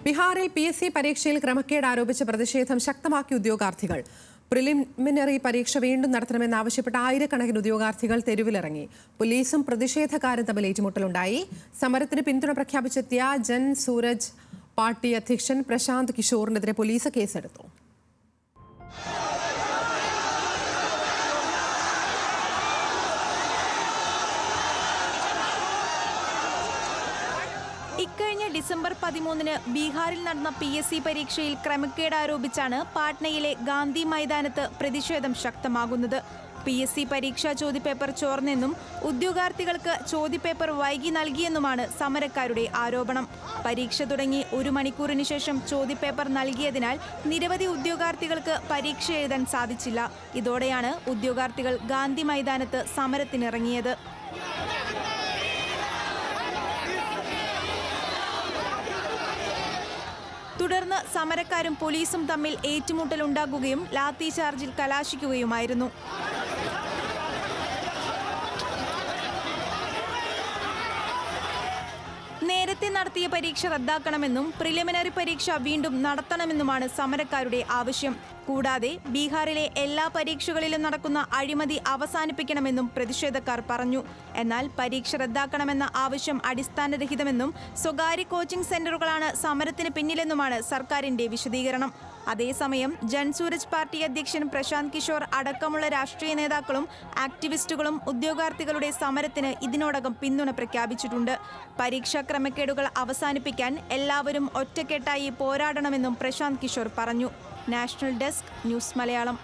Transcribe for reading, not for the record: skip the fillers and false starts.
ബീഹാറിൽ PSC പരീക്ഷയിൽ ക്രമക്കേട് ആരോപിച്ച് പ്രതിഷേധം ശക്തമാക്കിയ ഉദ്യോഗാർത്ഥികൾ പ്രിലിമിനറി പരീക്ഷ വീണ്ടും നടത്തണമെന്നാവശ്യപ്പെട്ട ആയിരക്കണക്കിന് ഉദ്യോഗാർത്ഥികൾ തെരുവിലിറങ്ങി. പോലീസും പ്രതിഷേധക്കാരും തമ്മിൽ ഏറ്റുമുട്ടലുണ്ടായി. സമരത്തിന് പിന്തുണ പ്രഖ്യാപിച്ചെത്തിയ ജൻ സൂരജ് പാർട്ടി അധ്യക്ഷൻ പ്രശാന്ത് കിഷോറിനെതിരെ പോലീസ് കേസെടുത്തു. ഇക്കഴിഞ്ഞ ഡിസംബർ 13-ന് ബീഹാറിൽ നടന്ന PSC പരീക്ഷയിൽ ക്രമക്കേട് ആരോപിച്ചാണ് പാട്നയിലെ ഗാന്ധി മൈതാനത്ത് പ്രതിഷേധം ശക്തമാകുന്നത്. PSC പരീക്ഷാ ചോദ്യപേപ്പർ ചോർന്നെന്നും ഉദ്യോഗാർത്ഥികൾക്ക് ചോദ്യപേപ്പർ വൈകി നൽകിയെന്നുമാണ് സമരക്കാരുടെ ആരോപണം. പരീക്ഷ തുടങ്ങി 1 മണിക്കൂറിന് ശേഷം ചോദ്യപേപ്പർ നൽകിയതിനാൽ നിരവധി ഉദ്യോഗാർത്ഥികൾക്ക് പരീക്ഷ എഴുതാൻ സാധിച്ചില്ല. ഇതോടെയാണ് ഉദ്യോഗാർത്ഥികൾ ഗാന്ധി മൈതാനത്ത് സമരത്തിനിറങ്ങിയത്. തുടർന്ന് സമരക്കാരും പോലീസും തമ്മിൽ ഏറ്റുമുട്ടലുണ്ടാകുകയും ലാത്തി ചാർജിൽ കലാശിക്കുകയുമായിരുന്നു. നേരത്തെ നടത്തിയ പരീക്ഷ റദ്ദാക്കണമെന്നും പ്രിലിമിനറി പരീക്ഷ വീണ്ടും നടത്തണമെന്നുമാണ് സമരക്കാരുടെ ആവശ്യം. കൂടാതെ ബീഹാറിലെ എല്ലാ പരീക്ഷകളിലും നടക്കുന്ന അഴിമതി അവസാനിപ്പിക്കണമെന്നും പ്രതിഷേധക്കാർ പറഞ്ഞു. എന്നാൽ പരീക്ഷ റദ്ദാക്കണമെന്ന ആവശ്യം അടിസ്ഥാനരഹിതമെന്നും സ്വകാര്യ കോച്ചിംഗ് സെന്ററുകളാണ് സമരത്തിന് പിന്നിലെന്നുമാണ് സർക്കാരിന്റെ വിശദീകരണം. അതേസമയം ജൻ സൂരജ് പാർട്ടി അധ്യക്ഷൻ പ്രശാന്ത് കിഷോർ അടക്കമുള്ള രാഷ്ട്രീയ നേതാക്കളും ആക്ടിവിസ്റ്റുകളും ഉദ്യോഗാർത്ഥികളുടെ സമരത്തിന് ഇതിനോടകം പിന്തുണ പ്രഖ്യാപിച്ചിട്ടുണ്ട്. പരീക്ഷാ ക്രമക്കേടുകൾ അവസാനിപ്പിക്കാൻ എല്ലാവരും ഒറ്റക്കെട്ടായി പോരാടണമെന്നും പ്രശാന്ത് കിഷോർ പറഞ്ഞു. National desk news Malayalam.